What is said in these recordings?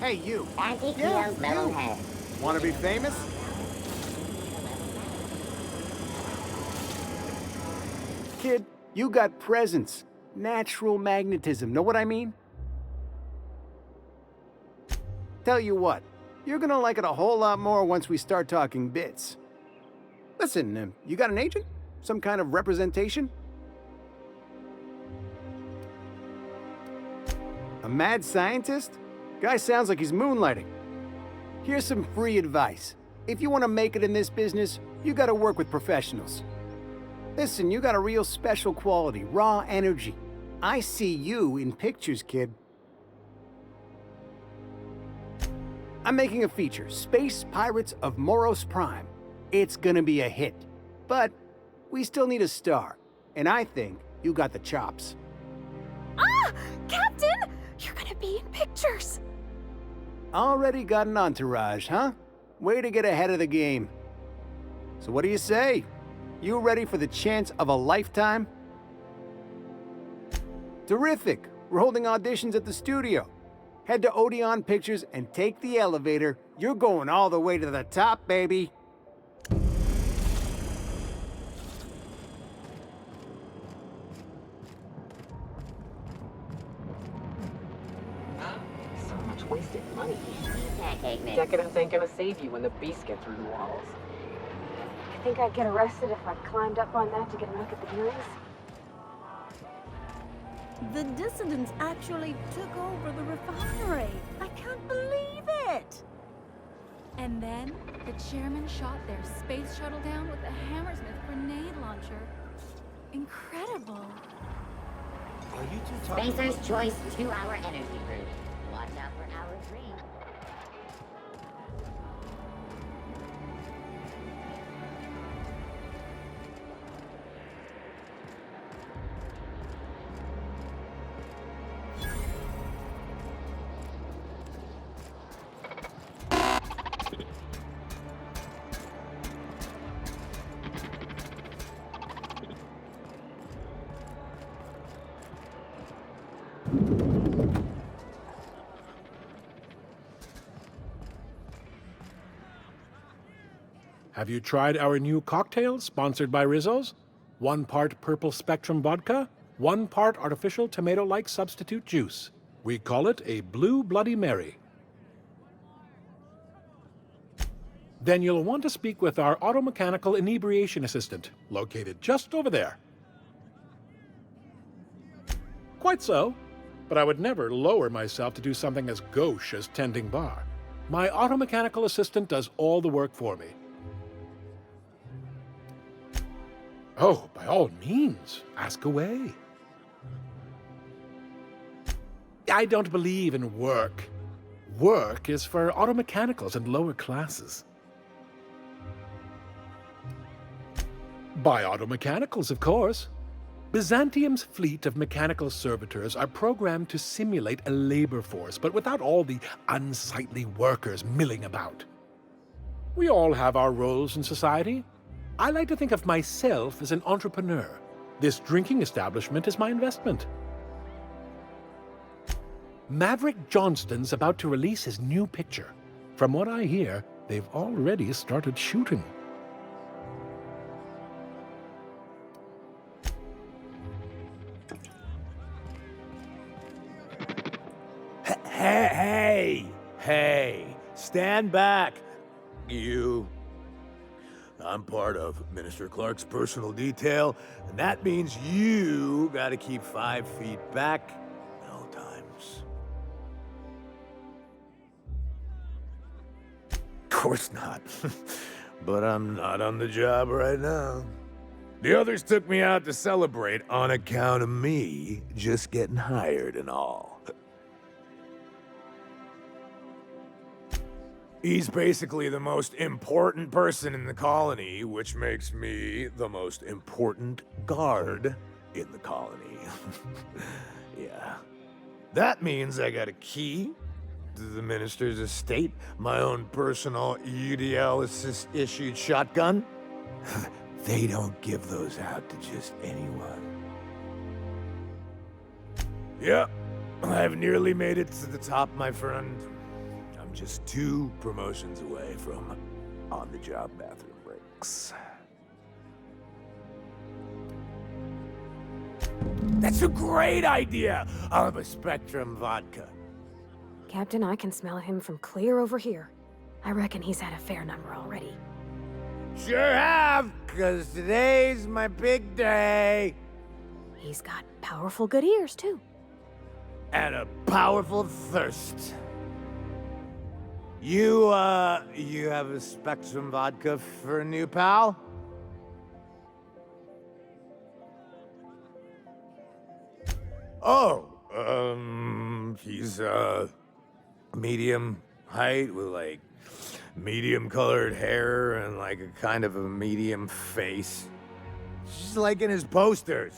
Hey, you. Auntie Yeah, Cleo's you. metalhead. Want to be famous? Kid, you got presence. Natural magnetism, know what I mean? Tell you what, you're gonna like it a whole lot more once we start talking bits. Listen, you got an agent? Some kind of representation? A mad scientist? Guy sounds like he's moonlighting. Here's some free advice. If you want to make it in this business, you gotta work with professionals. Listen, you got a real special quality, raw energy. I see you in pictures, kid. I'm making a feature, Space Pirates of Moros Prime. It's gonna be a hit. But we still need a star. And I think you got the chops. Ah! Captain! You're gonna be in pictures! Already got an entourage, huh? Way to get ahead of the game. So what do you say? You ready for the chance of a lifetime? Terrific! We're holding auditions at the studio. Head to Odeon Pictures and take the elevator. You're going all the way to the top, baby. So much wasted money. Pancake mix. Decadence ain't gonna save you when the beasts get through the walls. I think I'd get arrested if I climbed up on that to get a look at the viewings. The dissidents actually took over the refinery. I can't believe it! And then the chairman shot their space shuttle down with a Hammersmith grenade launcher. Incredible. Are you two talking? Spacer's Choice 2-hour energy brew. Watch out for hour 3. Have you tried our new cocktail sponsored by Rizzo's? 1 part Purple Spectrum vodka, 1 part artificial tomato-like substitute juice. We call it a Blue Bloody Mary. Then you'll want to speak with our automechanical inebriation assistant, located just over there. Quite so, but I would never lower myself to do something as gauche as tending bar. My automechanical assistant does all the work for me. Oh, by all means, ask away. I don't believe in work. Work is for automechanicals and lower classes. By automechanicals, of course. Byzantium's fleet of mechanical servitors are programmed to simulate a labor force, but without all the unsightly workers milling about. We all have our roles in society. I like to think of myself as an entrepreneur. This drinking establishment is my investment. Maverick Johnston's about to release his new picture. From what I hear, they've already started shooting. Hey, stand back. You. I'm part of Minister Clark's personal detail, and that means you gotta keep 5 feet back at all times. Of course not. But I'm not on the job right now. The others took me out to celebrate on account of me just getting hired and all. He's basically the most important person in the colony, which makes me the most important guard in the colony. Yeah. That means I got a key to the minister's estate, my own personal UDL-issued shotgun. They don't give those out to just anyone. Yep, I've nearly made it to the top, my friend. just 2 promotions away from on-the-job bathroom breaks. That's a great idea! I'll have a Spectrum vodka. Captain, I can smell him from clear over here. I reckon he's had a fair number already. Sure have, 'cause today's my big day. He's got powerful good ears, too. And a powerful thirst. You have a Spectrum vodka for a new pal? Oh, he's, medium height with, like, medium colored hair and, like, a kind of a medium face. Just like in his posters.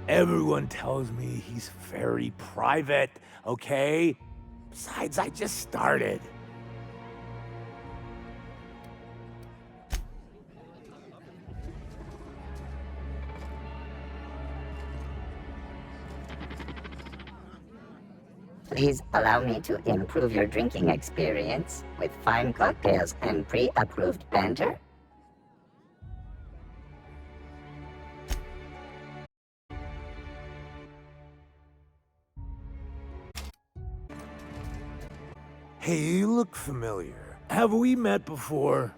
Everyone tells me he's very private, okay? Besides, I just started. Please allow me to improve your drinking experience with fine cocktails and pre-approved banter. Hey, you look familiar. Have we met before?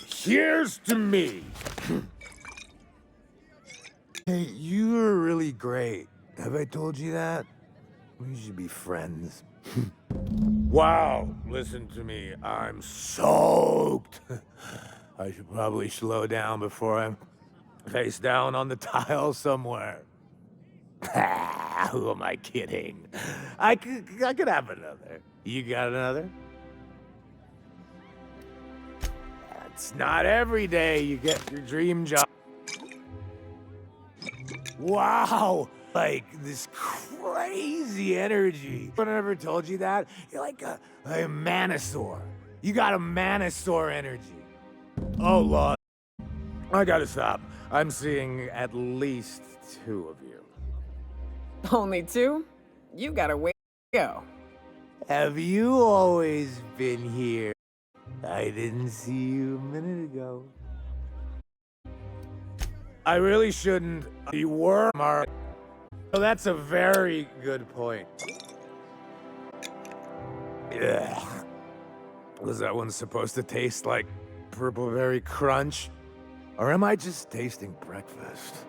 Here's to me. Hey, you are really great. Have I told you that? We should be friends. Wow, listen to me. I'm soaked. I should probably slow down before I'm face down on the tile somewhere. Who am I kidding? I could have another. You got another? It's not every day you get your dream job. Wow! Like, this crazy energy. I never told you that? You're like a Manosaur. You got a Manosaur energy. Oh, Lord. I gotta stop. I'm seeing at least 2 of you. Only 2? You gotta wait. Go. Have you always been here? I didn't see you a minute ago. I really shouldn't. You were, Mark. Oh, that's a very good point. Yeah. Was that one supposed to taste like Purple Berry Crunch? Or am I just tasting breakfast?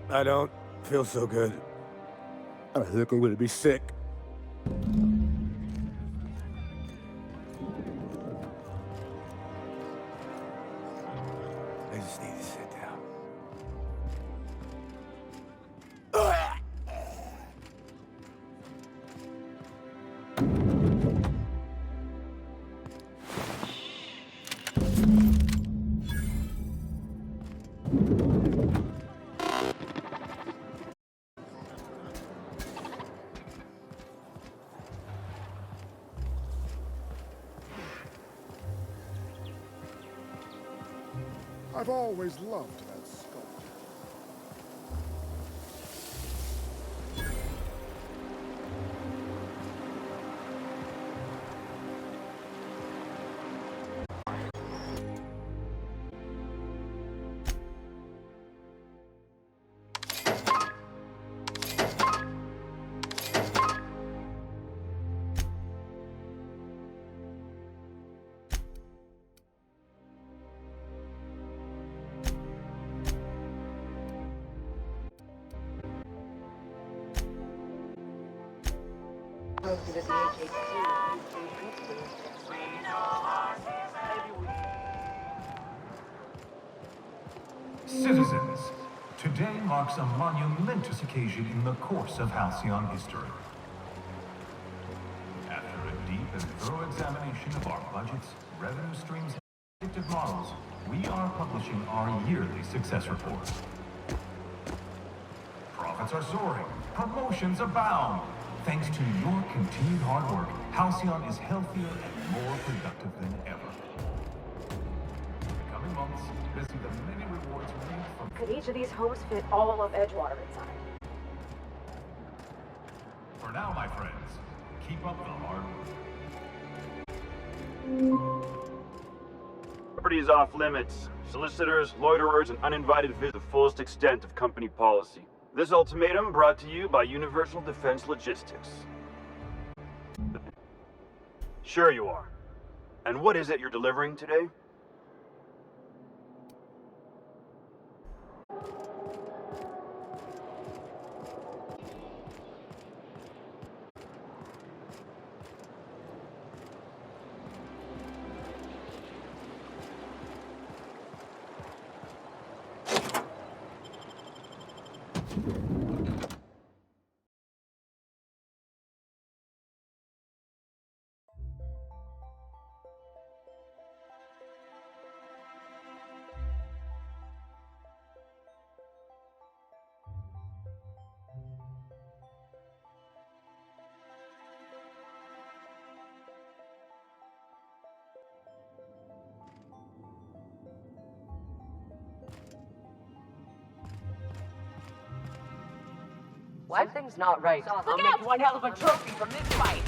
I don't feel so good. I think I'm gonna be sick. I just need to sit down. I've always loved that sculpture. Citizens, today marks a monumentous occasion in the course of Halcyon history. After a deep and thorough examination of our budgets, revenue streams, and predictive models, we are publishing our yearly success report. Profits are soaring, promotions abound. Thanks to your continued hard work, Halcyon is healthier and more productive than ever. In the coming months, you'll see the many rewards reaped from Could each of these homes fit all of Edgewater inside? For now, my friends, keep up the hard work. Property is off limits. Solicitors, loiterers, and uninvited visit the fullest extent of company policy. This ultimatum brought to you by Universal Defense Logistics. Sure you are. And what is it you're delivering today? Something's not right. I'll make one hell of a trophy from this fight.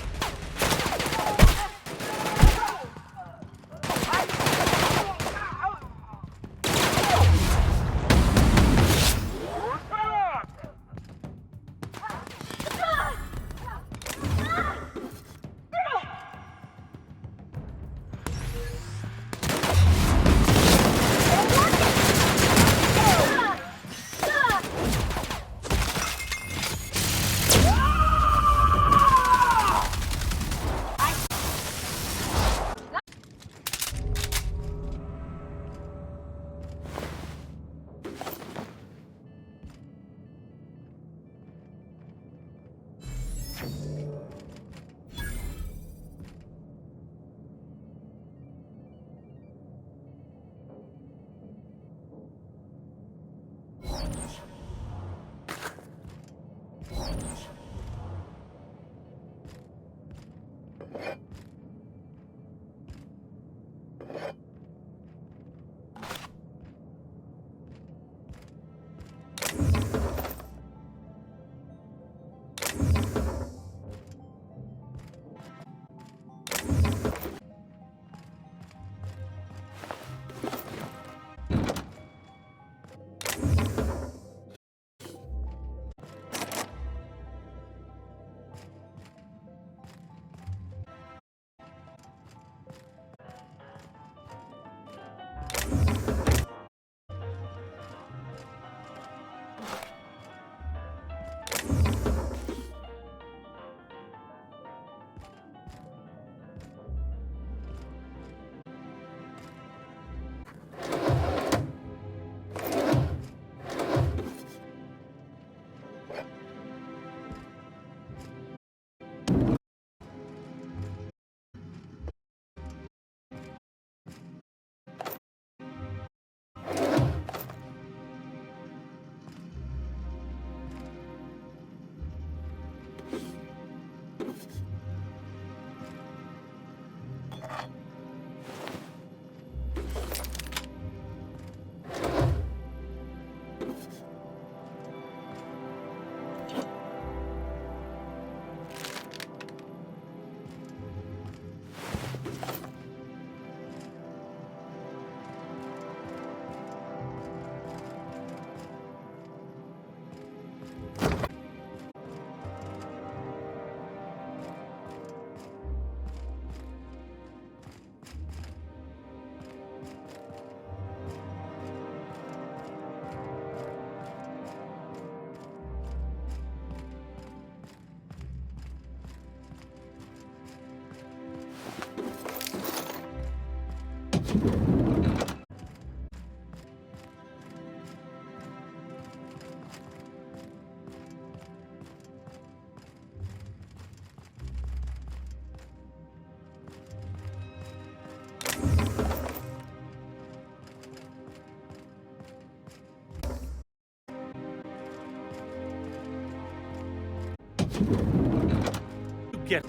Get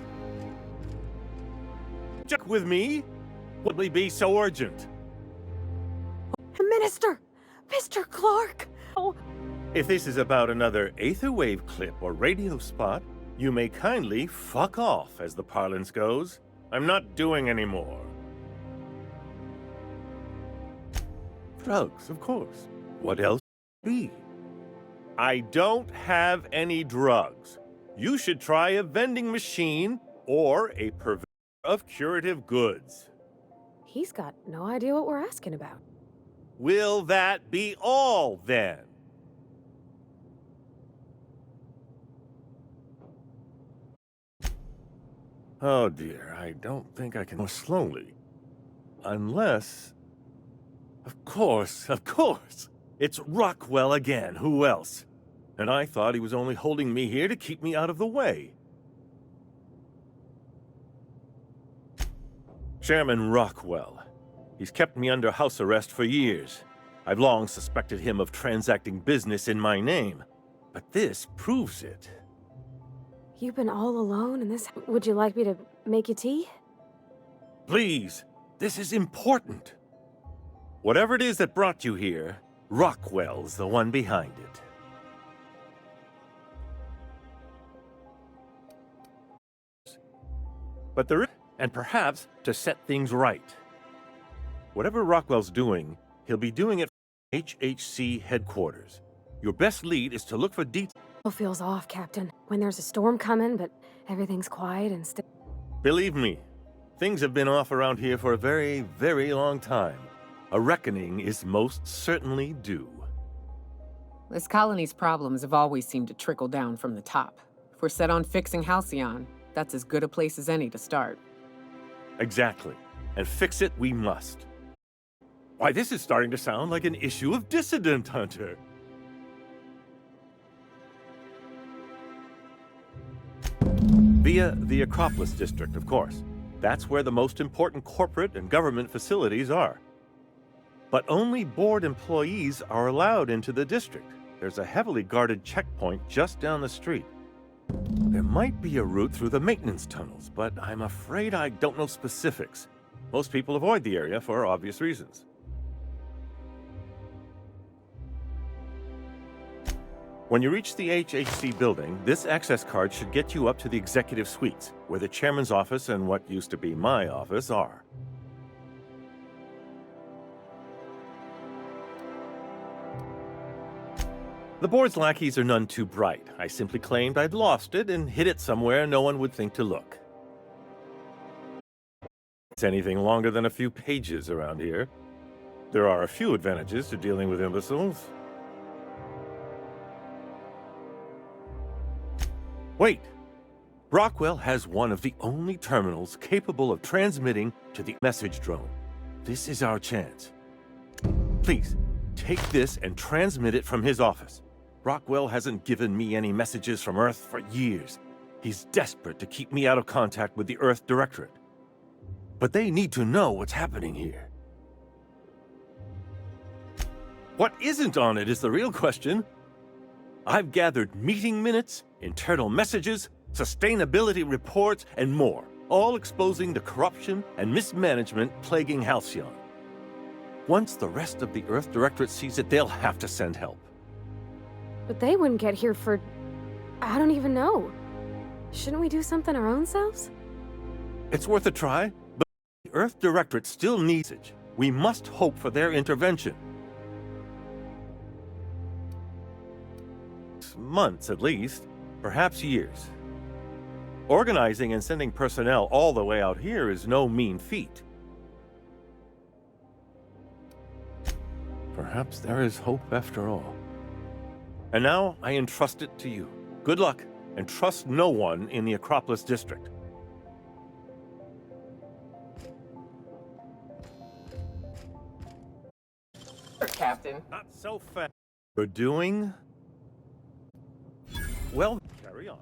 with me? Would we be so urgent? Minister! Mr. Clark! Oh, If this is about another Aetherwave clip or radio spot, you may kindly fuck off, as the parlance goes. I'm not doing any more. Drugs, of course. What else would it be? I don't have any drugs. You should try a vending machine or a purveyor of curative goods. he's got no idea what we're asking about. Will that be all, then? Oh dear, I don't think I can more slowly. Unless... Of course. It's Rockwell again, who else? And I thought he was only holding me here to keep me out of the way. Chairman Rockwell. He's kept me under house arrest for years. I've long suspected him of transacting business in my name. But this proves it. You've been all alone in this... Would you like me to make you tea? Please, this is important. Whatever it is that brought you here, Rockwell's the one behind it. But there is, and perhaps to set things right. Whatever Rockwell's doing, he'll be doing it from HHC headquarters. Your best lead is to look for details. Feels off, Captain. When there's a storm coming, but everything's quiet and still. Believe me, things have been off around here for a very, very long time. A reckoning is most certainly due. This colony's problems have always seemed to trickle down from the top. If we're set on fixing Halcyon, that's as good a place as any to start. Exactly. And fix it we must. Why, this is starting to sound like an issue of Dissident Hunter. Via the Acropolis District, of course. That's where the most important corporate and government facilities are. But only board employees are allowed into the district. There's a heavily guarded checkpoint just down the street. There might be a route through the maintenance tunnels, but I'm afraid I don't know specifics. Most people avoid the area for obvious reasons. When you reach the HHC building, this access card should get you up to the executive suites, where the chairman's office and what used to be my office are. The board's lackeys are none too bright. I simply claimed I'd lost it and hid it somewhere no one would think to look. It's anything longer than a few pages around here. There are a few advantages to dealing with imbeciles. Wait! Rockwell has one of the only terminals capable of transmitting to the message drone. This is our chance. Please, take this and transmit it from his office. Rockwell hasn't given me any messages from Earth for years. He's desperate to keep me out of contact with the Earth Directorate. But they need to know what's happening here. What isn't on it is the real question. I've gathered meeting minutes, internal messages, sustainability reports, and more, all exposing the corruption and mismanagement plaguing Halcyon. Once the rest of the Earth Directorate sees it, they'll have to send help. But they wouldn't get here for... I don't even know. Shouldn't we do something our own selves? It's worth a try, but the Earth Directorate still needs it. We must hope for their intervention. Months at least, perhaps years. Organizing and sending personnel all the way out here is no mean feat. Perhaps there is hope after all. And now I entrust it to you. Good luck, and trust no one in the Acropolis District. Captain. Not so fast. You're doing... Well, carry on.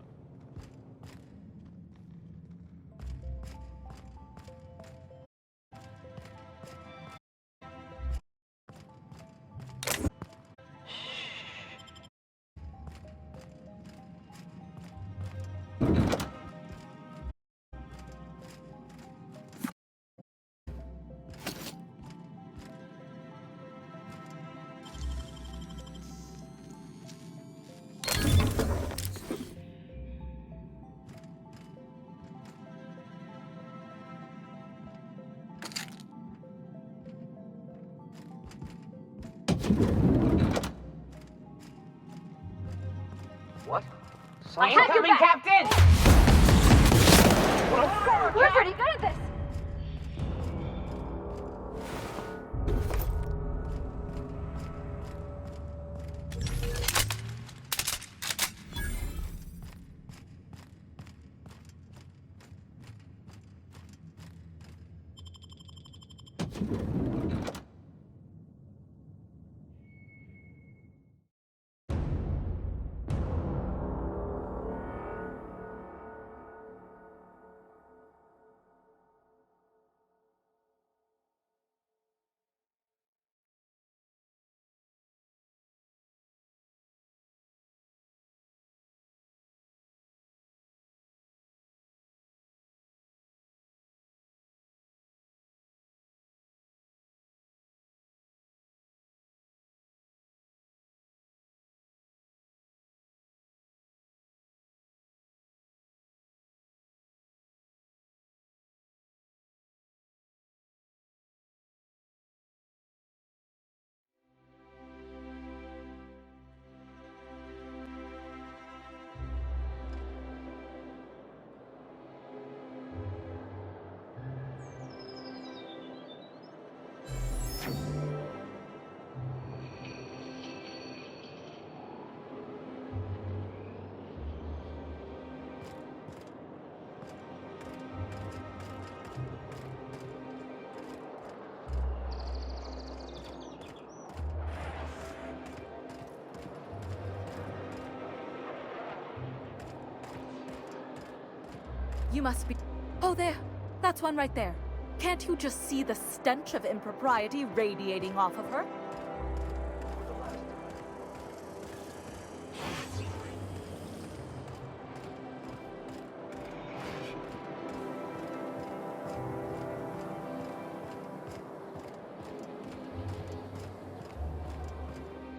What? I have your back. Captain! We're pretty good at this. You must be... Oh, there. That's one right there. Can't you just see the stench of impropriety radiating off of her?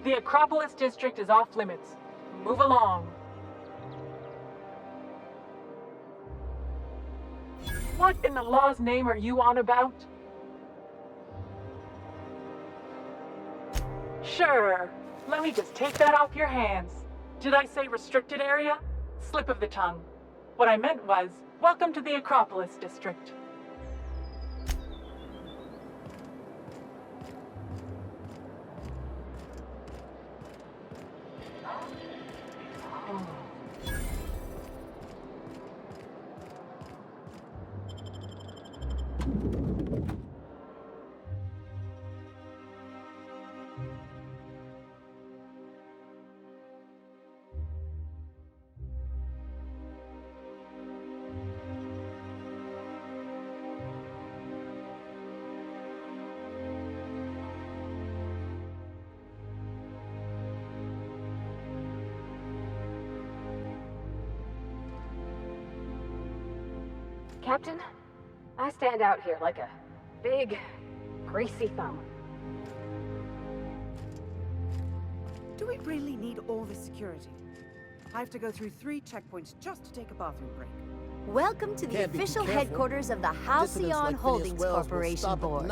The Acropolis district is off limits. Move along. What in the law's name are you on about? Sure. Let me just take that off your hands. Did I say restricted area? Slip of the tongue. What I meant was, welcome to the Acropolis district. Captain, I stand out here like a big, greasy thumb. Do we really need all this security? I have to go through 3 checkpoints just to take a bathroom break. Welcome to the official headquarters of the Halcyon Holdings Corporation Board.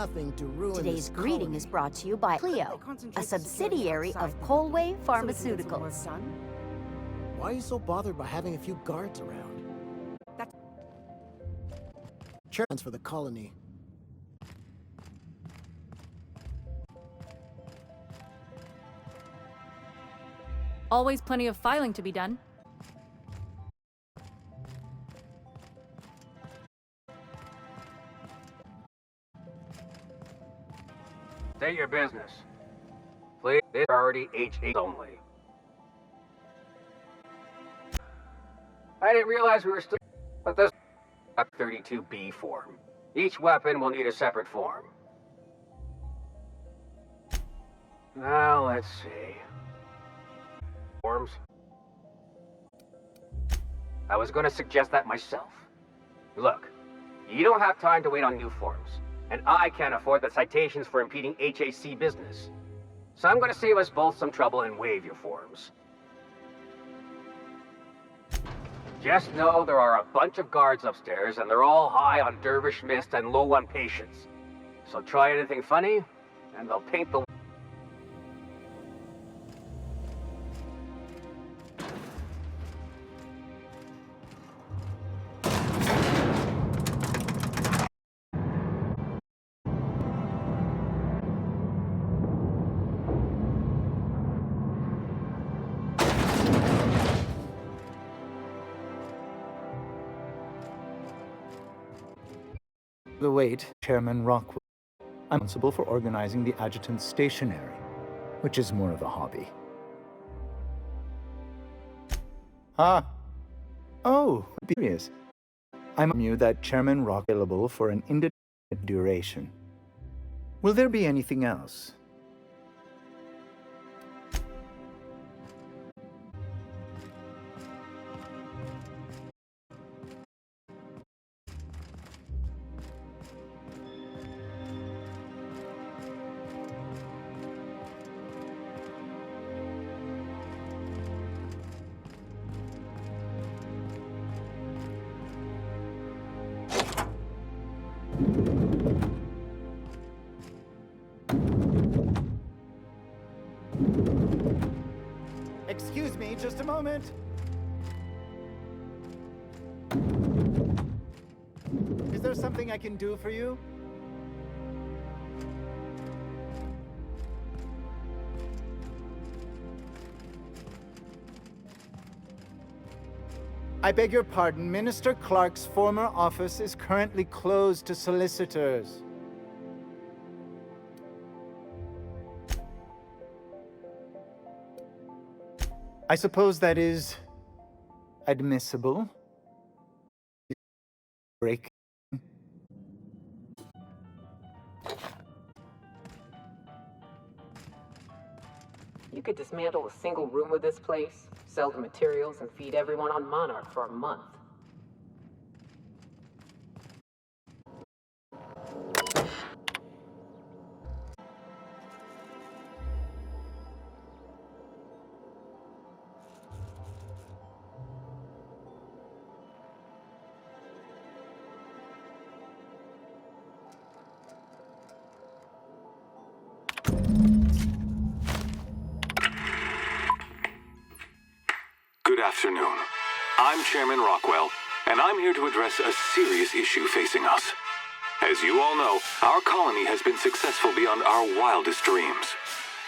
Today's greeting is brought to you by Clio, a subsidiary of Colway Pharmaceuticals. Why are you so bothered by having a few guards around? Chance for the colony. Always plenty of filing to be done. State your business. Please, this priority H8 only. I didn't realize we were still... But this... 32B form. Each weapon will need a separate form. Now, let's see. Forms? I was going to suggest that myself. Look, you don't have time to wait on new forms, and I can't afford the citations for impeding HAC business. So I'm going to save us both some trouble and waive your forms. Just know there are a bunch of guards upstairs, and they're all high on dervish mist and low on patience. So try anything funny, and they'll paint the... The wait, Chairman Rockwell. I'm responsible for organizing the adjutant's stationery, which is more of a hobby. Ah. Oh, serious. I'm you that Chairman Rock available for an indeterminate duration. Will there be anything else? Excuse me, just a moment. Is there something I can do for you? I beg your pardon, Minister Clark's former office is currently closed to solicitors. I suppose that is admissible. Break. You could dismantle a single room of this place, sell the materials, and feed everyone on Monarch for a month. Good afternoon. I'm Chairman Rockwell, and I'm here to address a serious issue facing us. As you all know, our colony has been successful beyond our wildest dreams.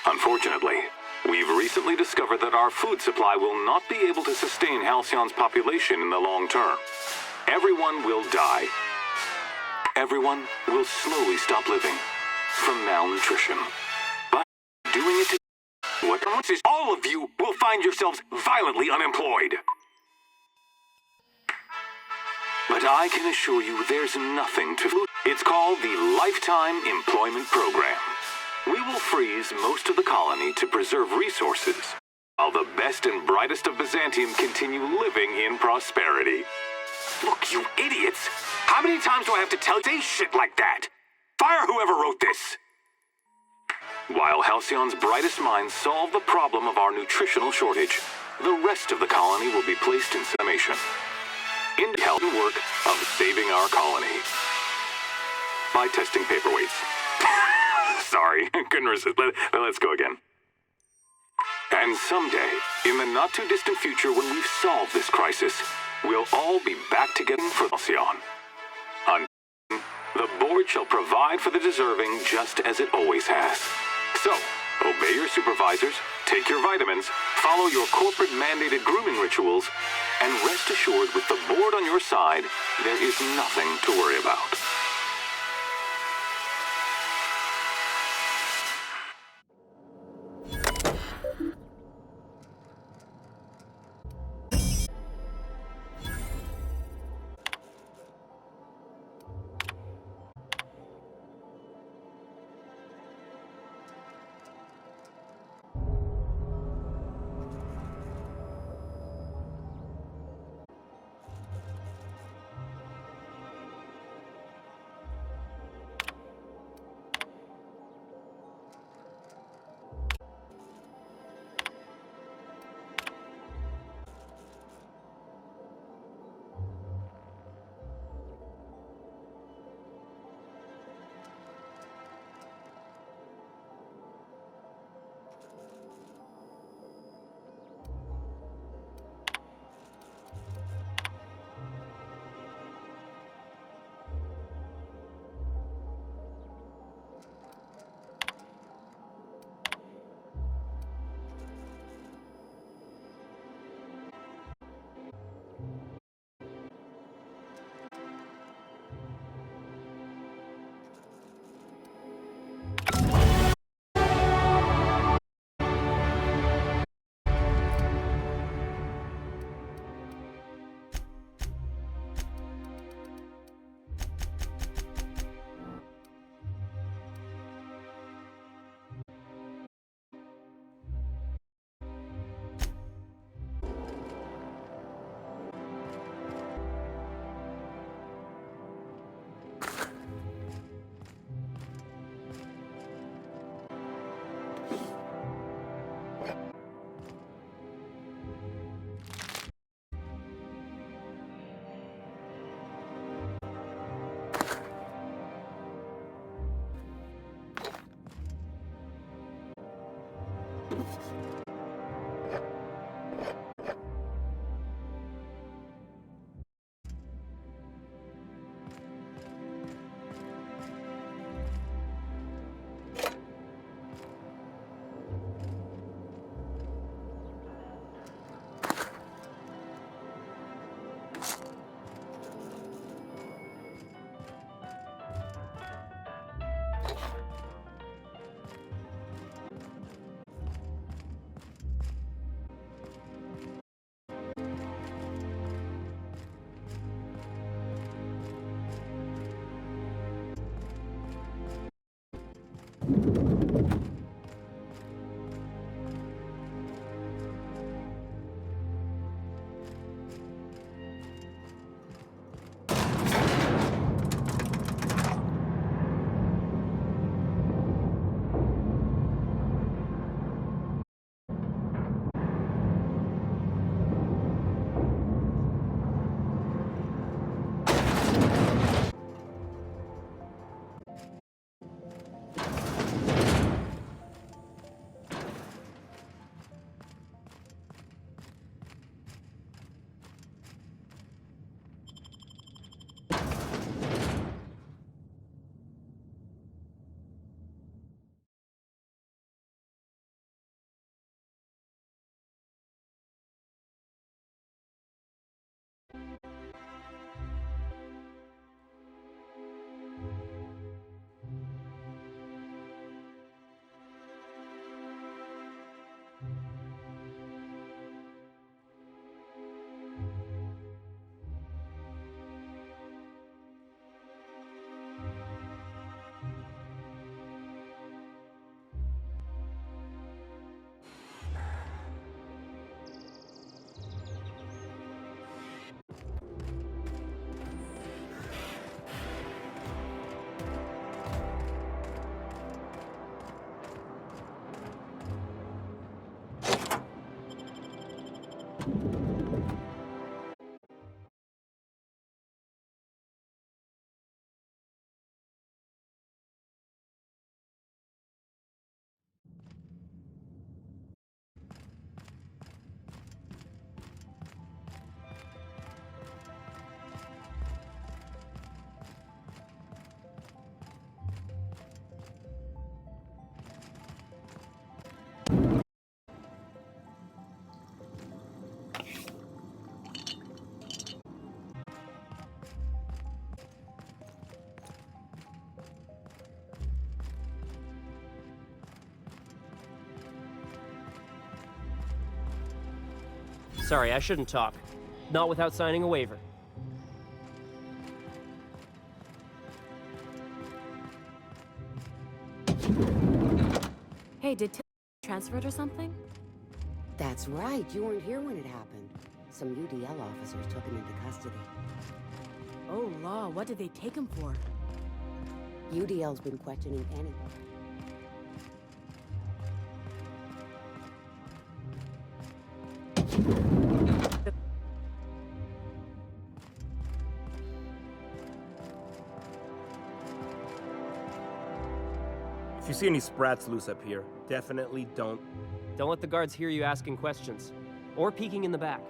Unfortunately, we've recently discovered that our food supply will not be able to sustain Halcyon's population in the long term. Everyone will die. Everyone will slowly stop living from malnutrition. But doing it to what is all of you will find yourselves violently unemployed. But I can assure you there's nothing to lose. It's called the Lifetime Employment Program. We will freeze most of the colony to preserve resources, while the best and brightest of Byzantium continue living in prosperity. Look, you idiots! How many times do I have to tell you say shit like that? Fire whoever wrote this! While Halcyon's brightest minds solve the problem of our nutritional shortage, the rest of the colony will be placed in summation. In the health and work of saving our colony. By testing paperweights. Sorry, couldn't resist. Let's go again. And someday, in the not-too-distant future when we've solved this crisis, we'll all be back together for Halcyon. Until then, the board shall provide for the deserving just as it always has. So, obey your supervisors, take your vitamins, follow your corporate-mandated grooming rituals, and rest assured with the board on your side, there is nothing to worry about. Sorry, I shouldn't talk. Not without signing a waiver. Hey, did Till transferred or something? That's right. You weren't here when it happened. Some UDL officers took him into custody. Oh, law. What did they take him for? UDL's been questioning Penny. If you see any sprats loose up here, definitely don't let the guards hear you asking questions. Or peeking in the back.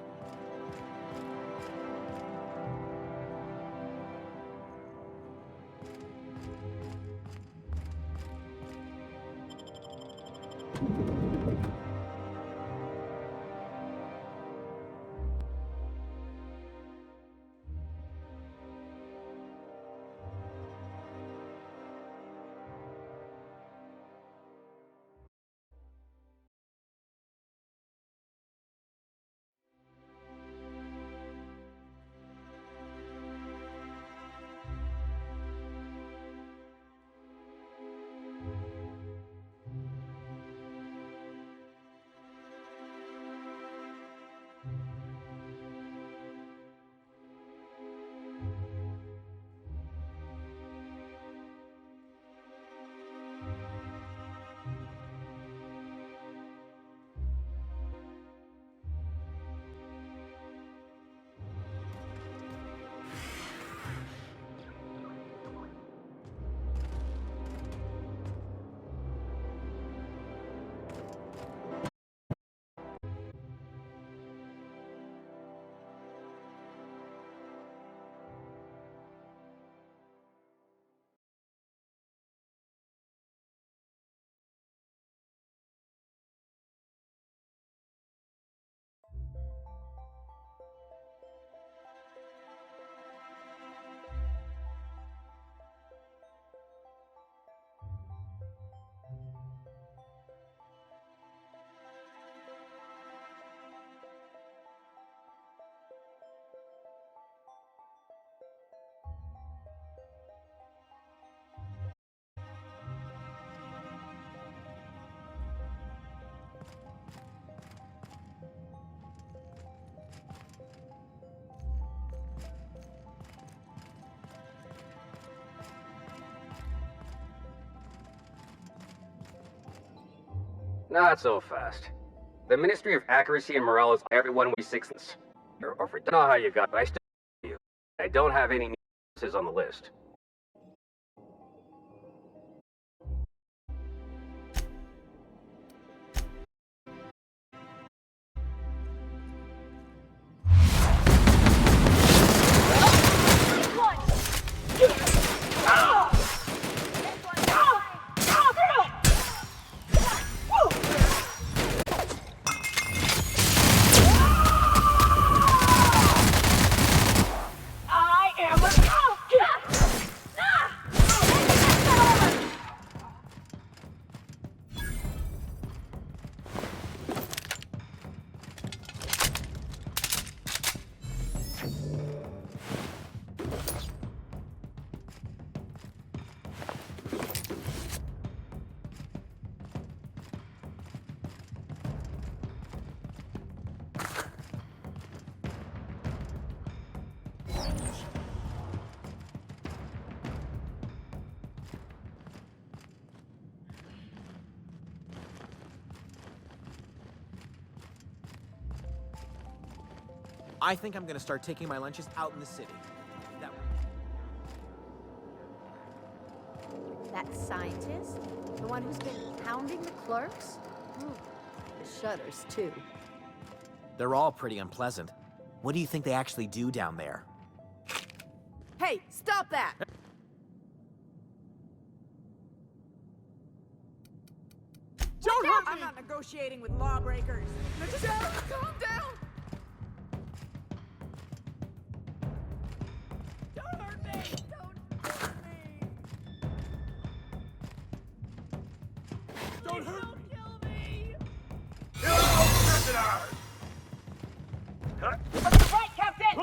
Not so fast. The Ministry of Accuracy and Morale is everyone we sixths. Or for don't know how you got, but I still you. I don't have any nuances on the list. I think I'm gonna start taking my lunches out in the city. That scientist? The one who's been pounding the clerks? Ooh, the shutters, too. They're all pretty unpleasant. What do you think they actually do down there? Hey, stop that! Don't hurt me! I'm not negotiating with lawbreakers. Calm down! Don't hurt me! Don't hurt me! Kill me! Right, Captain!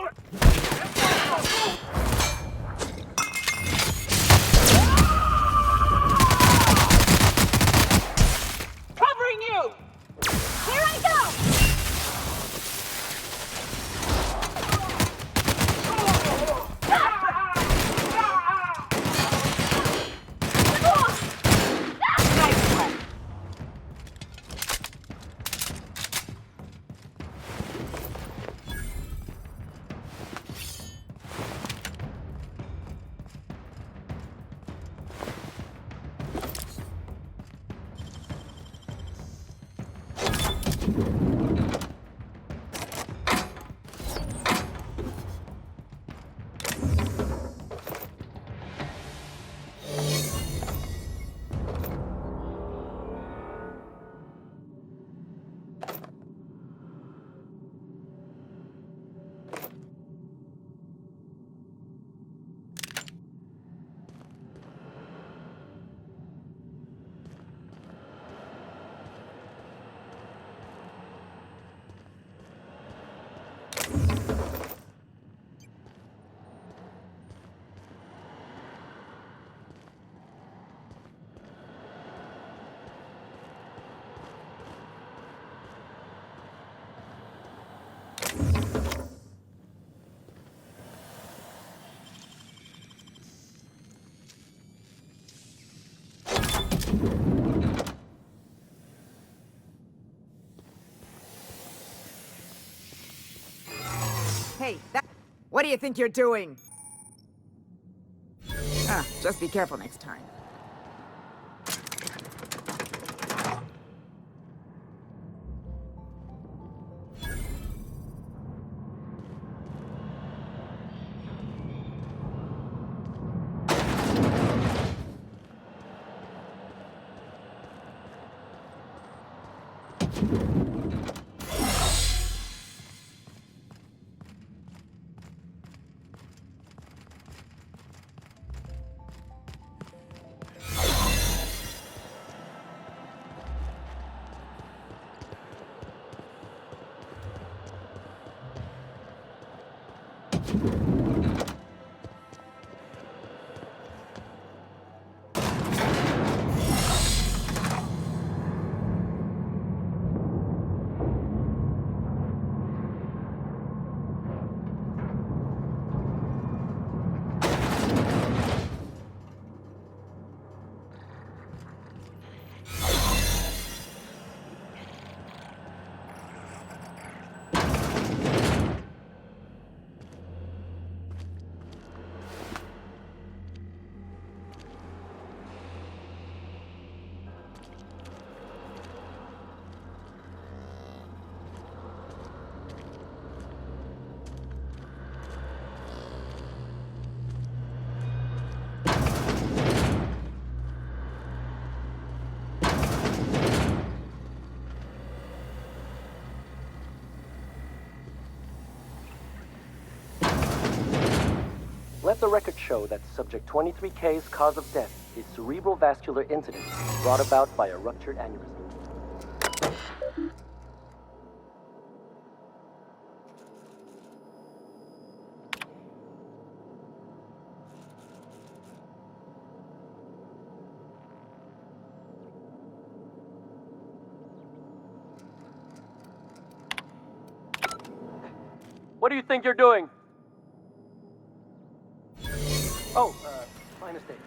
Covering you! Here I go! Hey, what do you think you're doing? Just be careful next time. Let the record show that Subject 23K's cause of death is cerebral vascular incident brought about by a ruptured aneurysm. What do you think you're doing? Oh, my mistake.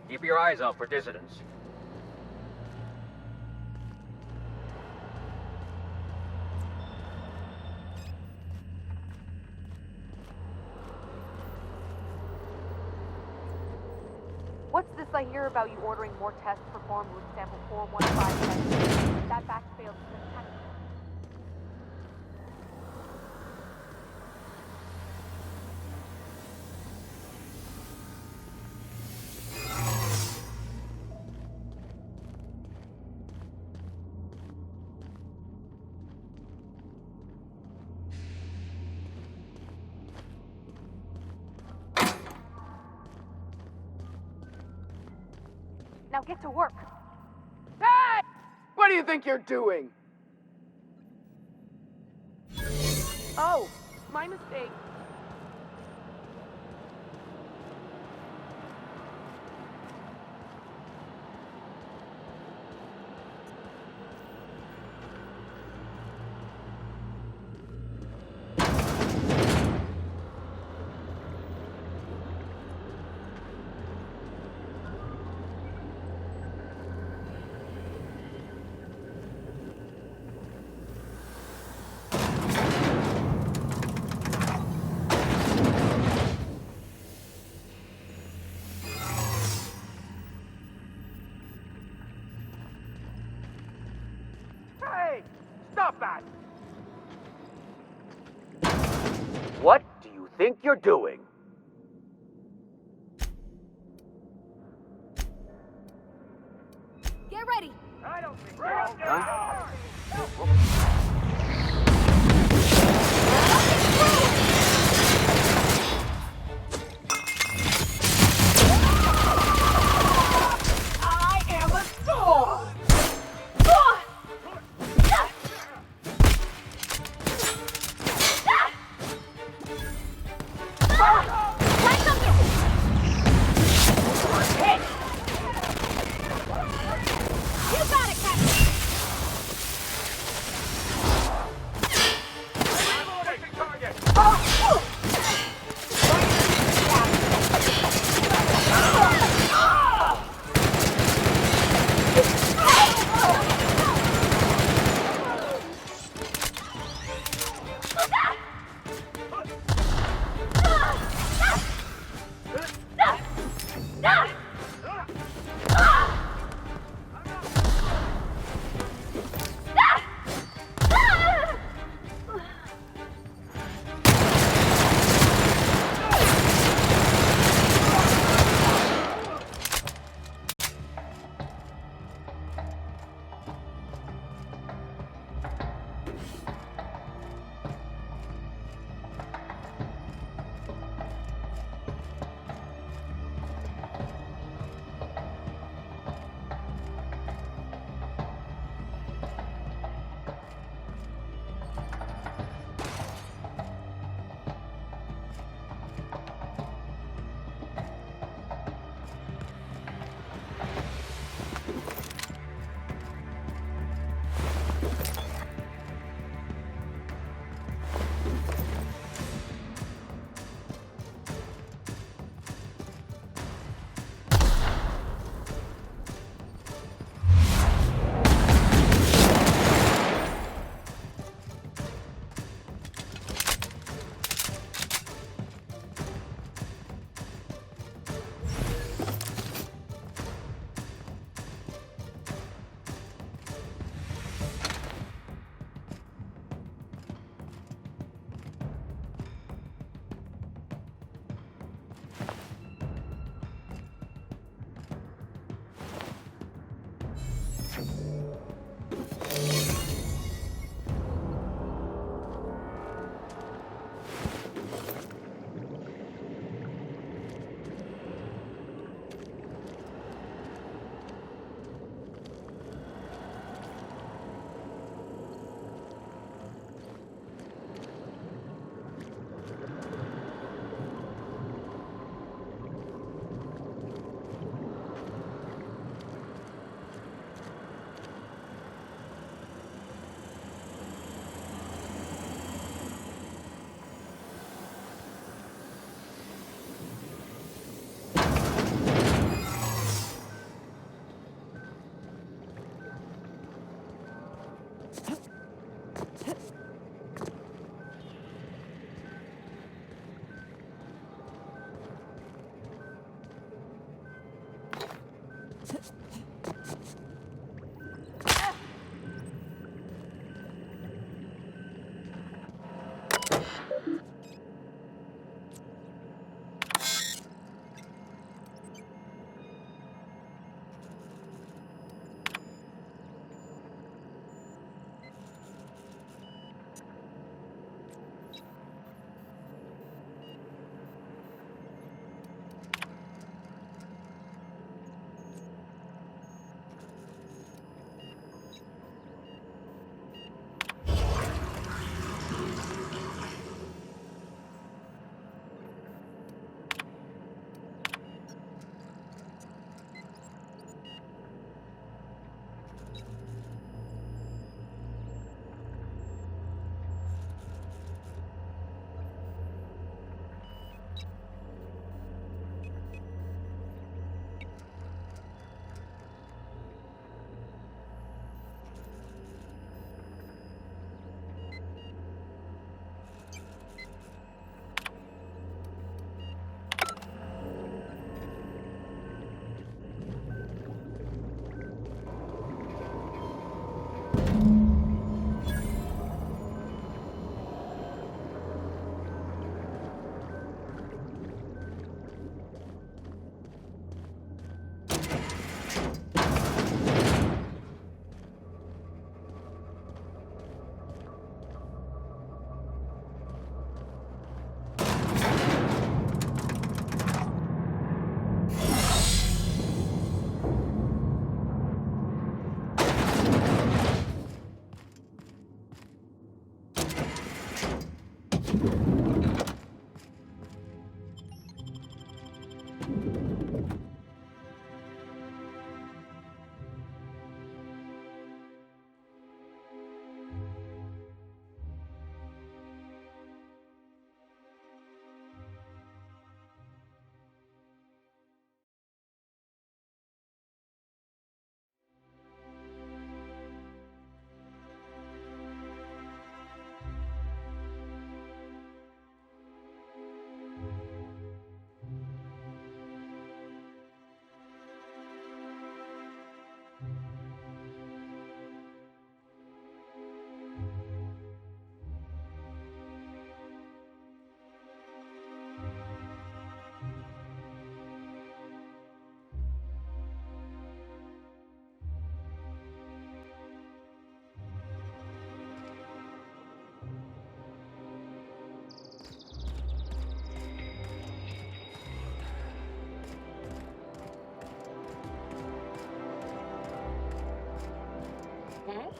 Keep your eyes out for dissidents. What's this I hear about you ordering more tests performed with sample 415 tests? That batch failed spectacularly. Now get to work. Hey! What do you think you're doing? Oh, my mistake. Hey! Stop that! What do you think you're doing? Get ready. I don't think I am a sword! You got it, Captain!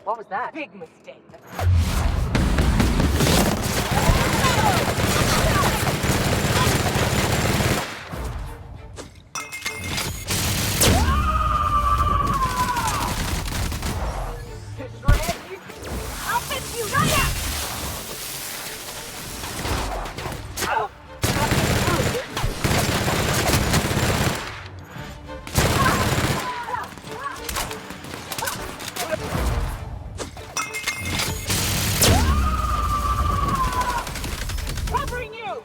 What was that? Big mistake. I'll fix you right now! Covering you!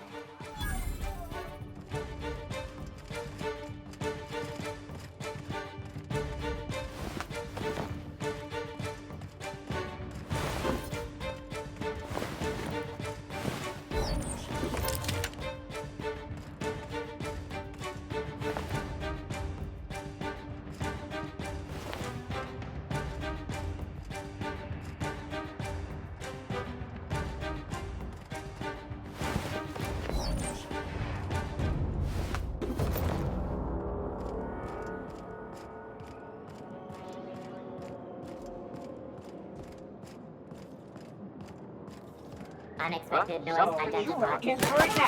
Unexpected noise identified. You working right now.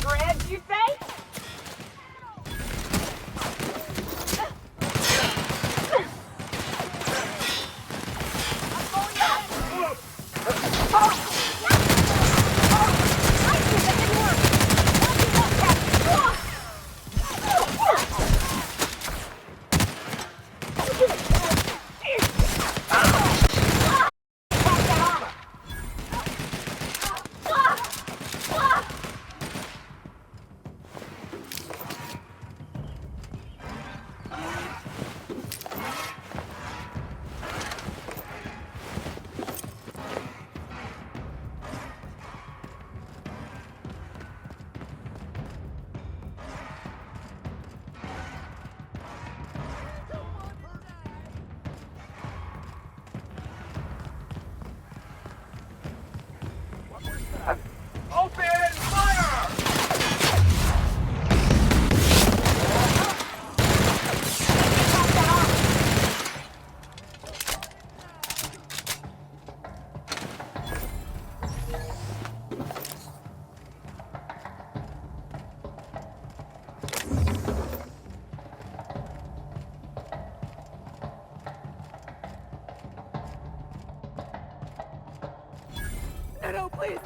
Grabs, you say?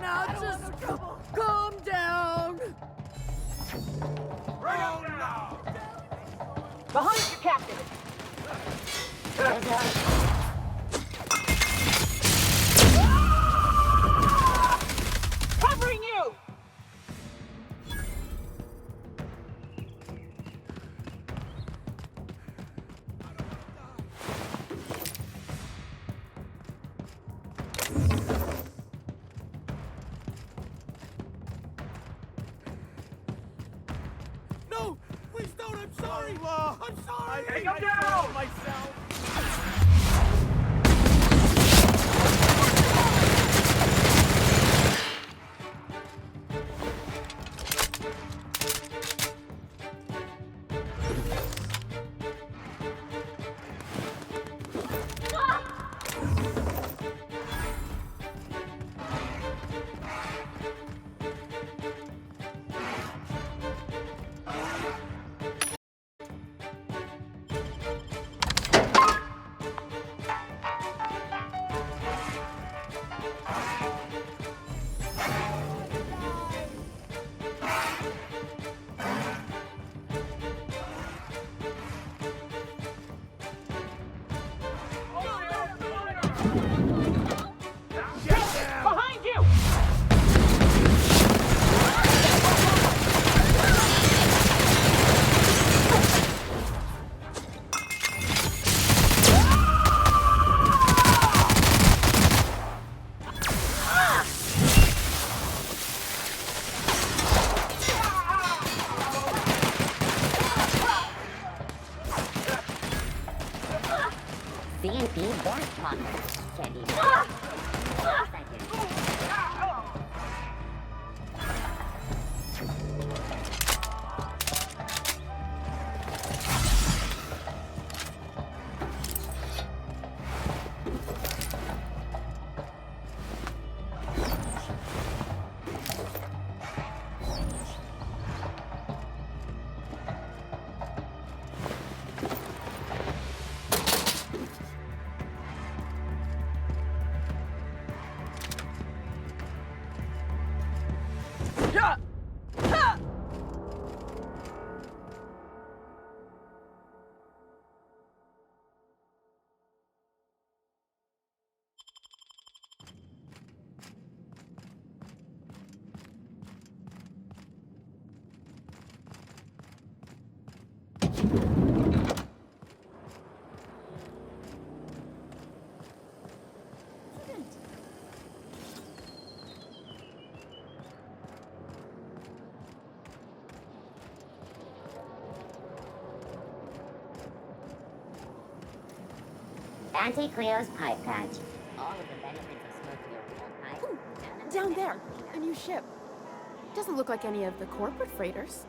now, just calm down. Behind you, Captain! Covering you! No! Please don't! I'm sorry! I'm sorry! Take him down! Myself! Behind you! CNP Born Pocket. Candy. Auntie Cleo's pipe patch. All of the benefits of smoking your real pipe. Down there, a new ship. Doesn't look like any of the corporate freighters.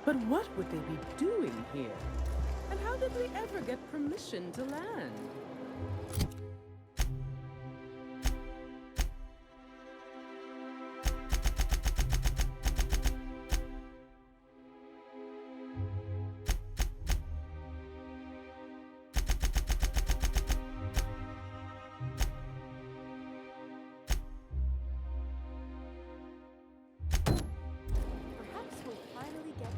But what would they be doing here? And how did we ever get permission to land? Perhaps we'll finally get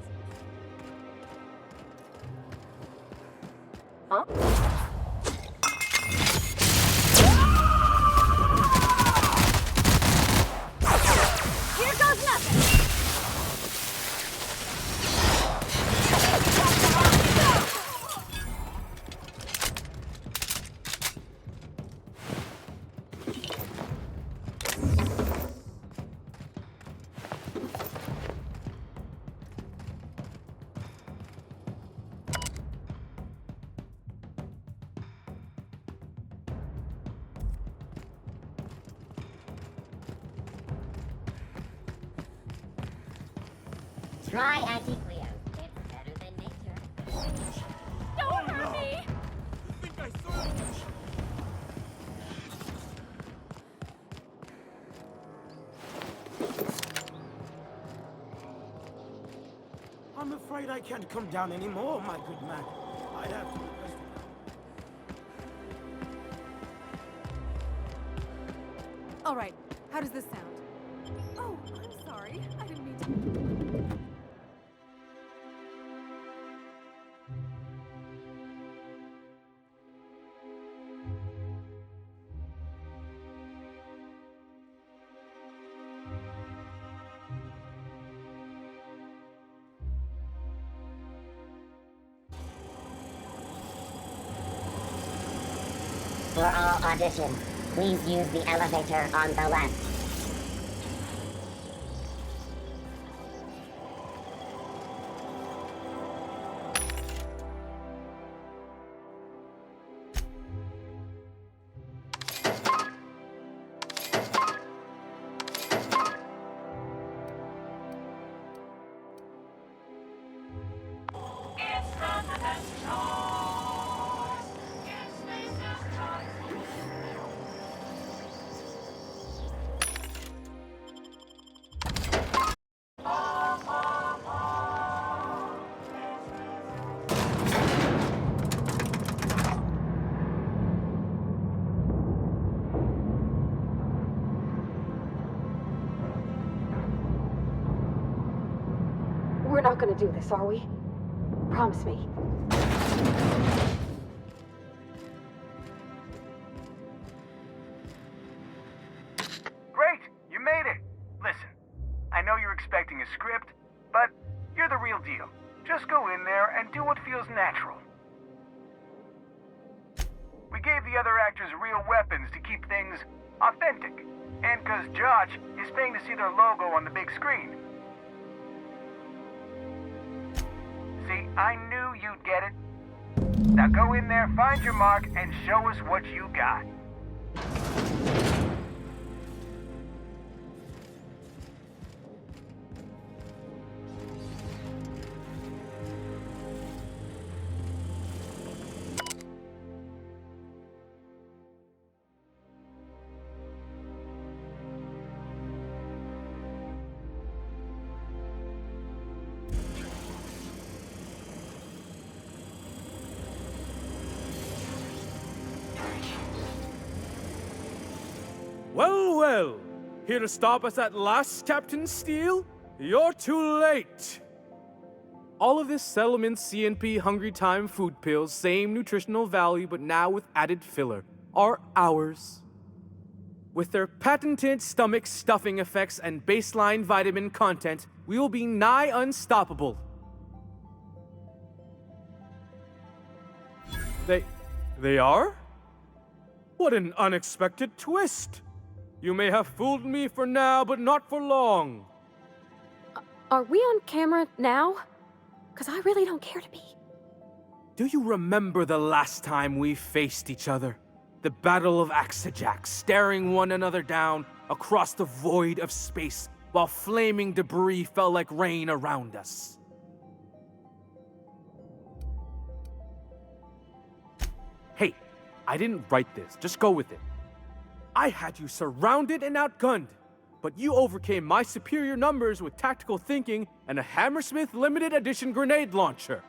Here goes nothing! Try Auntie Cleo. It's better than nature. Don't hurt me! I think I saw it. I'm afraid I can't come down anymore, my good man. I'd have to request it. All right, how How does this sound? Oh, I'm sorry. I didn't mean to. For all auditions, please use the elevator on the left. We're not gonna do this, are we? Promise me. Great! You made it! Listen, I know you're expecting a script, but you're the real deal. Just go in there and do what feels natural. We gave the other actors real weapons to keep things authentic. And 'cause Josh is paying to see their logo on the big screen. See, I knew you'd get it. Now go in there, find your mark, and show us what you got. Well, well. Here to stop us at last, Captain Steele? You're too late. All of this Settlement CNP Hungry Time food pills, same nutritional value, but now with added filler, are ours. With their patented stomach stuffing effects and baseline vitamin content, we will be nigh unstoppable. They are? What an unexpected twist! You may have fooled me for now, but not for long. Are we on camera now? Because I really don't care to be. Do you remember the last time we faced each other? The Battle of Axejack, staring one another down across the void of space while flaming debris fell like rain around us. Hey, I didn't write this. Just go with it. I had you surrounded and outgunned, but you overcame my superior numbers with tactical thinking and a Hammersmith limited edition grenade launcher.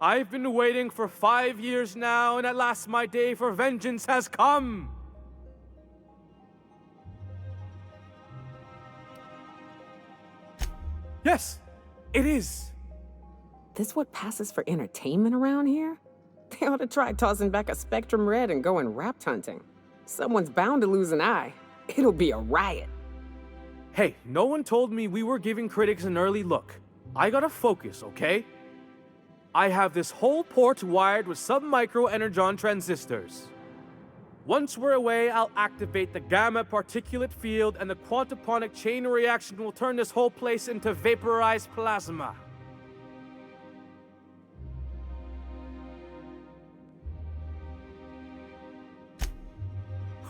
I've been waiting for 5 years now, and at last my day for vengeance has come. Yes, it is. This what passes for entertainment around here? They ought to try tossing back a Spectrum Red and going rapt hunting. Someone's bound to lose an eye. It'll be a riot. Hey, no one told me we were giving critics an early look. I gotta focus, okay? I have this whole port wired with sub-micro energon transistors. Once we're away, I'll activate the gamma particulate field and the quantaponic chain reaction will turn this whole place into vaporized plasma.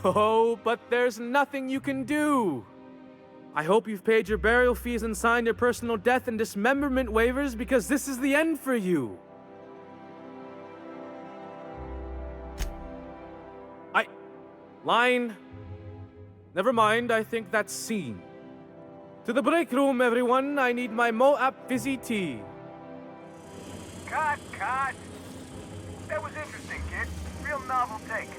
Oh, but there's nothing you can do. I hope you've paid your burial fees and signed your personal death and dismemberment waivers because this is the end for you. Line. Never mind, I think that's scene. To the break room, everyone. I need my Moab fizzy tea. Cut! That was interesting, kid. Real novel take.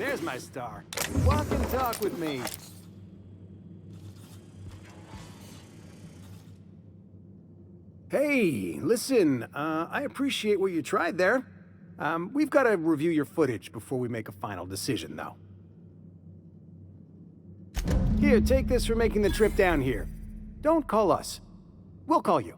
there's my star. Walk and talk with me. Hey, listen, I appreciate what you tried there. We've got to review your footage before we make a final decision, though. Here, take this for making the trip down here. Don't call us. We'll call you.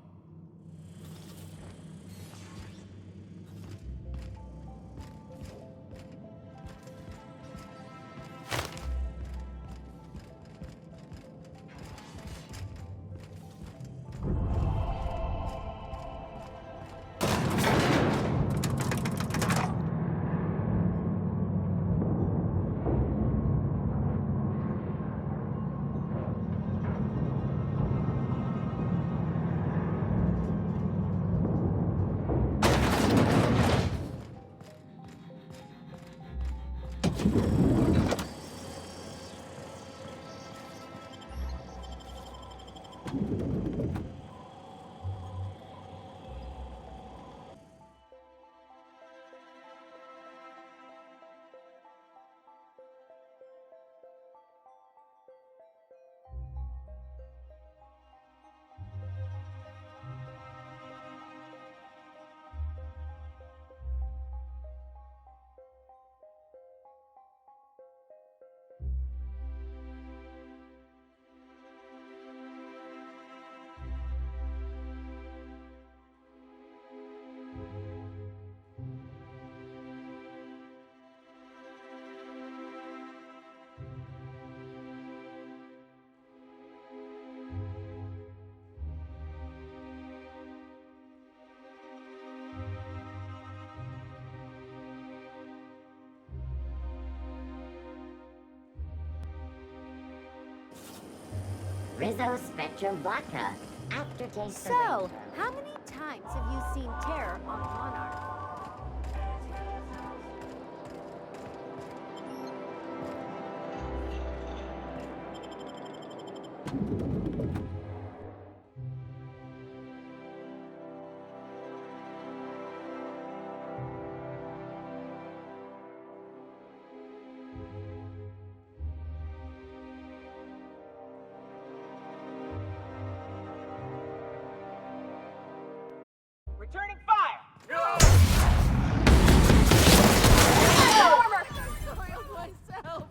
Rizzo Spectrum Vodka. Aftertaste. So, how many times have you seen Terror on Monarch? Returning fire! Armor! Soiled myself.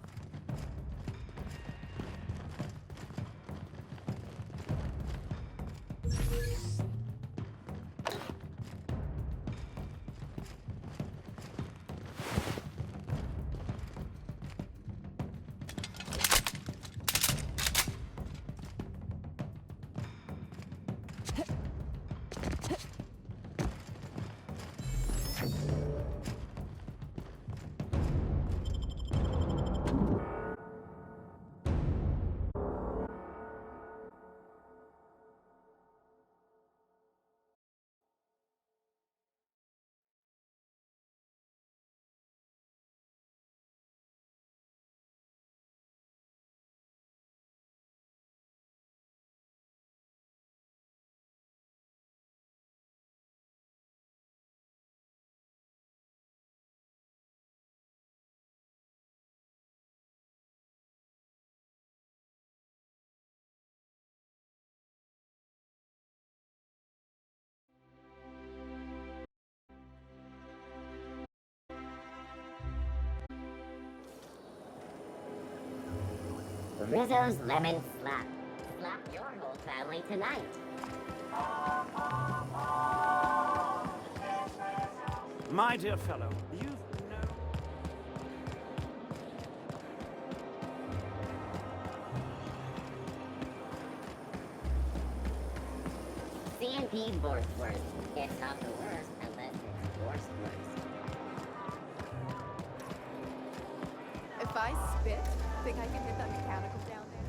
Rizzo's Lemon Slap. Slap your whole family tonight. My dear fellow, you've CNP Borstwurst. It's not the worst unless it's Borstwurst. If I spit, think I can hit that mechanical down there?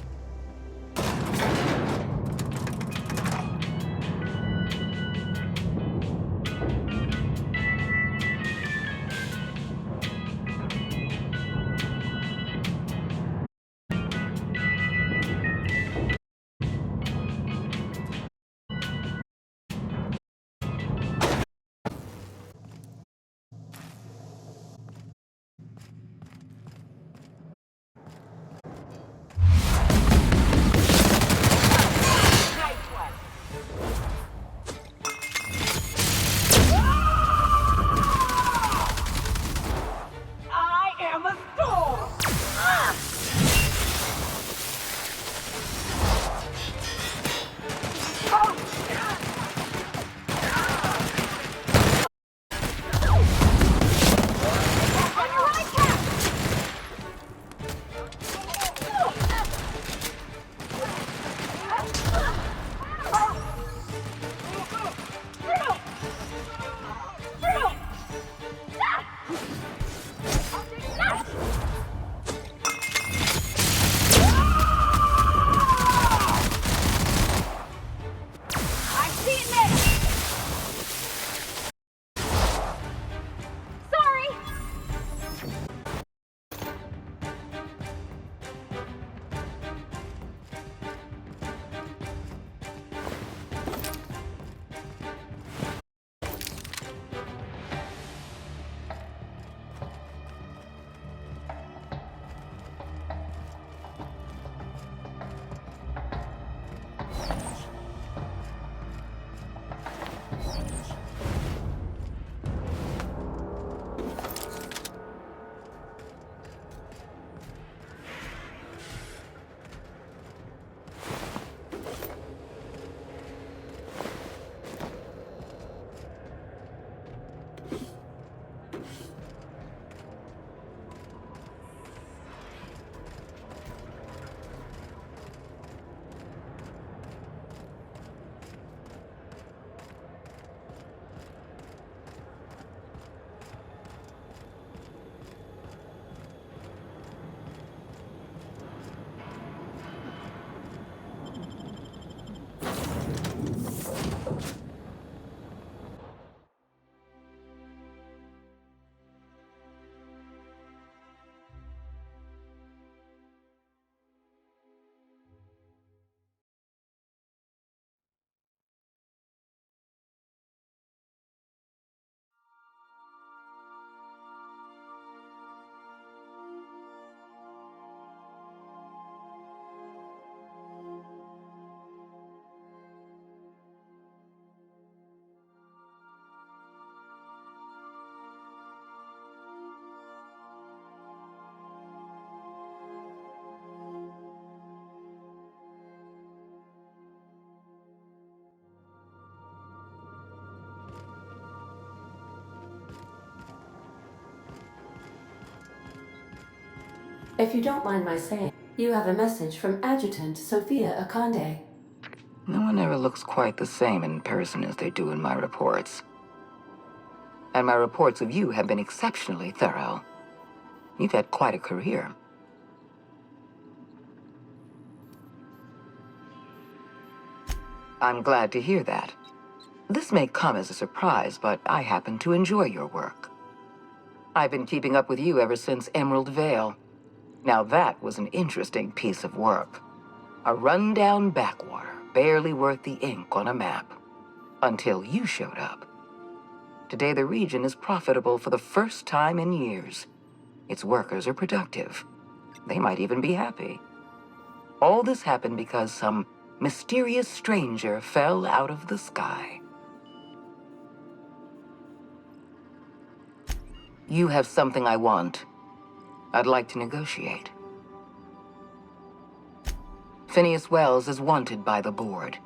If you don't mind my saying, you have a message from Adjutant Sophia Akande. No one ever looks quite the same in person as they do in my reports. And my reports of you have been exceptionally thorough. You've had quite a career. I'm glad to hear that. This may come as a surprise, but I happen to enjoy your work. I've been keeping up with you ever since Emerald Vale. Now that was an interesting piece of work. A rundown backwater, barely worth the ink on a map. Until you showed up. Today the region is profitable for the first time in years. Its workers are productive. They might even be happy. All this happened because some mysterious stranger fell out of the sky. You have something I want. I'd like to negotiate. Phineas Wells is wanted by the board.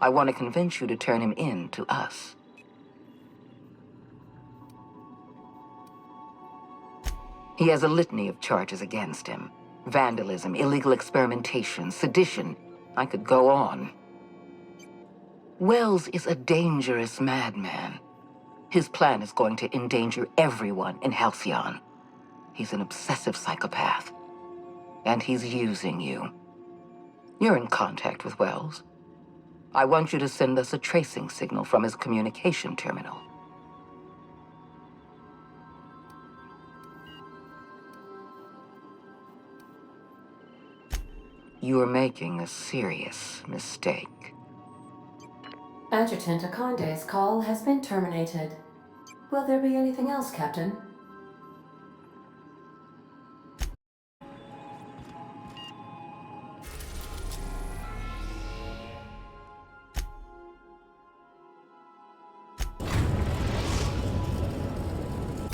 I want to convince you to turn him in to us. He has a litany of charges against him. Vandalism, illegal experimentation, sedition. I could go on. Wells is a dangerous madman. His plan is going to endanger everyone in Halcyon. He's an obsessive psychopath. And he's using you. You're in contact with Wells. I want you to send us a tracing signal from his communication terminal. You are making a serious mistake. Adjutant Akande's call has been terminated. Will there be anything else, Captain?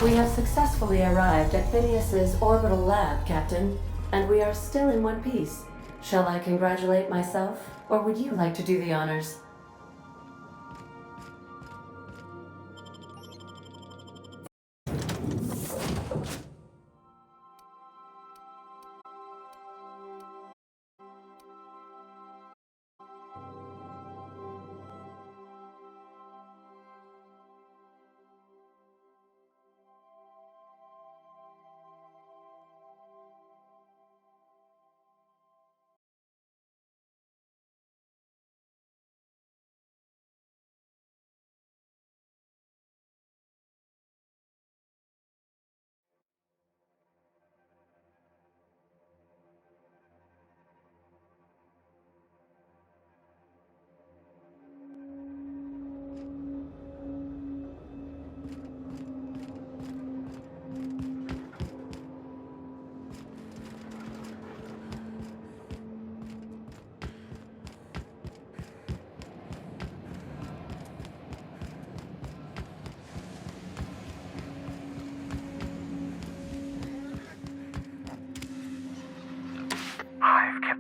We have successfully arrived at Phineas's orbital lab, Captain, and we are still in one piece. Shall I congratulate myself, or would you like to do the honors?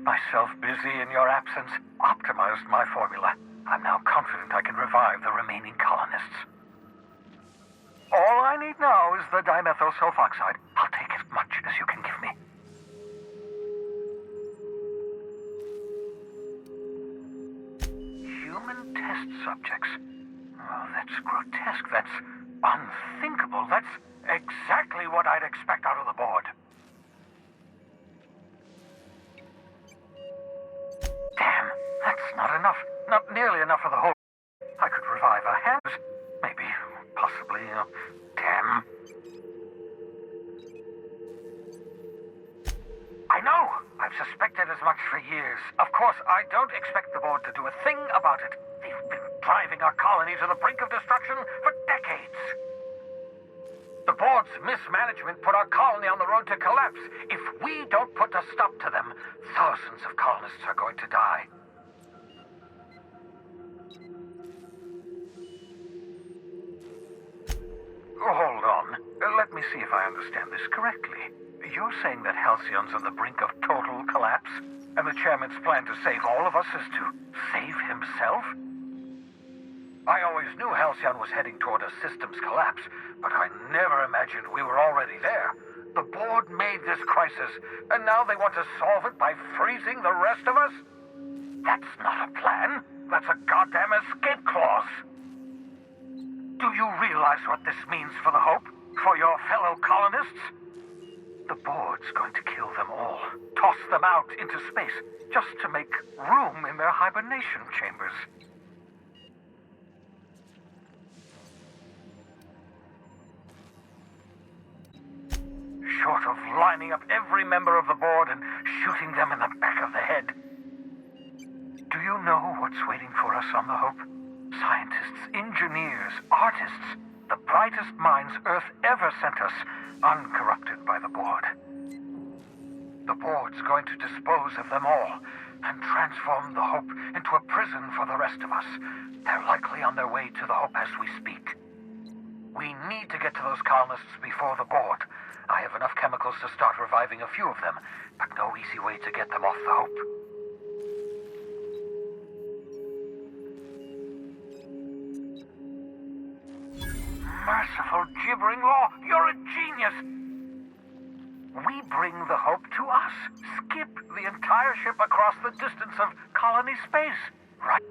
Myself busy in your absence, optimized my formula. I'm now confident I can revive the remaining colonists. All I need now is the dimethyl sulfoxide. I'll take as much as you can give me. Human test subjects. Oh, that's grotesque. That's unthinkable. That's exactly what I'd expect out of the board. Damn, that's not enough. Not nearly enough for the whole... I could revive her hands. Maybe, possibly, damn. I know! I've suspected as much for years. Of course, I don't expect the board to do a thing about it. They've been driving our colony to the brink of destruction for decades. The board's mismanagement put our colony on the road to collapse. If we don't put a stop to them, thousands of colonists are going to die. Hold on. Let me see if I understand this correctly. You're saying that Halcyon's on the brink of total collapse? And the chairman's plan to save all of us is to save himself? I always knew Halcyon was heading toward a systems collapse, but I never imagined we were already there. The board made this crisis, and now they want to solve it by freezing the rest of us? That's not a plan. That's a goddamn escape clause. Do you realize what this means for the Hope? For your fellow colonists? The board's going to kill them all. Toss them out into space, just to make room in their hibernation chambers. Short of lining up every member of the board and shooting them in the back of the head. Do you know what's waiting for us on the Hope? Scientists, engineers, artists, the brightest minds Earth ever sent us, uncorrupted by the board. The board's going to dispose of them all and transform the Hope into a prison for the rest of us. They're likely on their way to the Hope as we speak. We need to get to those colonists before the board. I have enough chemicals to start reviving a few of them, but no easy way to get them off the Hope. Merciful gibbering law, you're a genius! We bring the Hope to us. Skip the entire ship across the distance of colony space, right?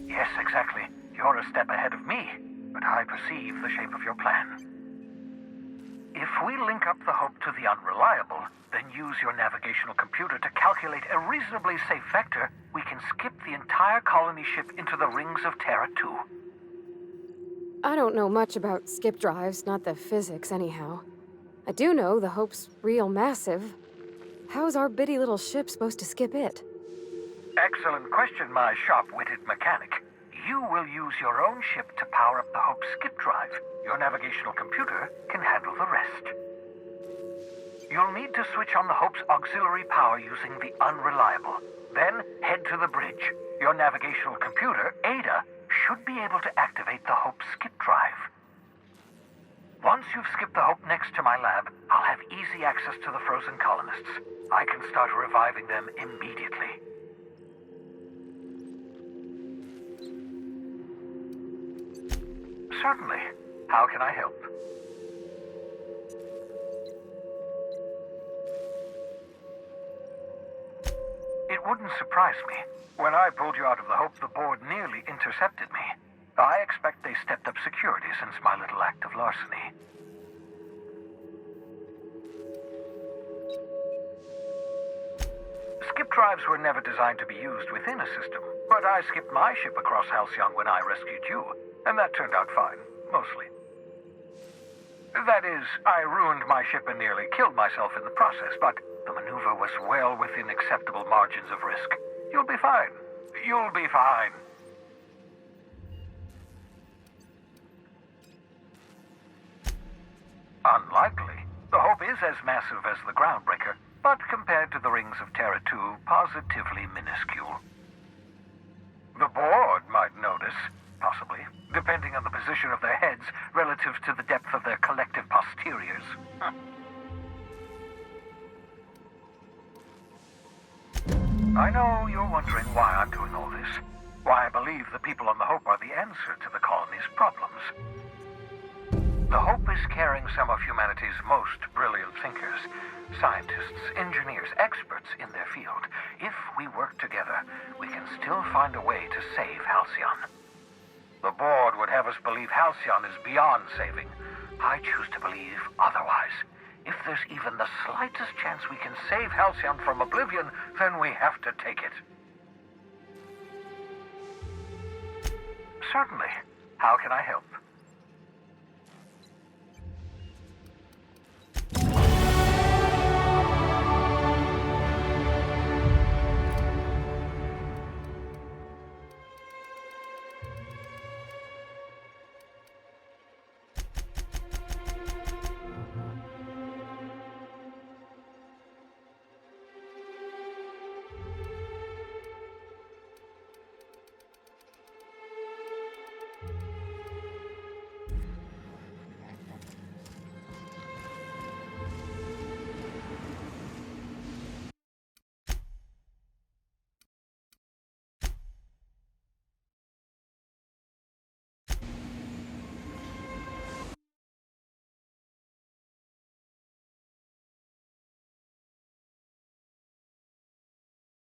Yes, exactly. You're a step ahead of me, but I perceive the shape of your plan. If we link up the Hope to the Unreliable, then use your navigational computer to calculate a reasonably safe vector, we can skip the entire colony ship into the rings of Terra 2. I don't know much about skip drives, not the physics anyhow. I do know the Hope's real massive. How's our bitty little ship supposed to skip it? Excellent question, my sharp-witted mechanic. You will use your own ship to power up the Hope's skip drive. Your navigational computer can handle the rest. You'll need to switch on the Hope's auxiliary power using the Unreliable. Then head to the bridge. Your navigational computer, Ada, should be able to activate the Hope's skip drive. Once you've skipped the Hope next to my lab, I'll have easy access to the frozen colonists. I can start reviving them immediately. Certainly. How can I help? It wouldn't surprise me. When I pulled you out of the Hope, the board nearly intercepted me. I expect they stepped up security since my little act of larceny. Skip drives were never designed to be used within a system, but I skipped my ship across Halcyon when I rescued you, and that turned out fine, mostly. That is, I ruined my ship and nearly killed myself in the process, but the maneuver was well within acceptable margins of risk. You'll be fine. You'll be fine. Unlikely. The Hope is as massive as the Groundbreaker, but compared to the rings of Terra 2, positively minuscule. The board might notice, possibly, depending on the position of their heads relative to the depth of their collective posteriors. I know you're wondering why I'm doing all this. Why I believe the people on the Hope are the answer to the colony's problems. The Hope is carrying some of humanity's most brilliant thinkers, scientists, engineers, experts in their field. If we work together, we can still find a way to save Halcyon. The board would have us believe Halcyon is beyond saving. I choose to believe otherwise. If there's even the slightest chance we can save Halcyon from oblivion, then we have to take it. Certainly. How can I help?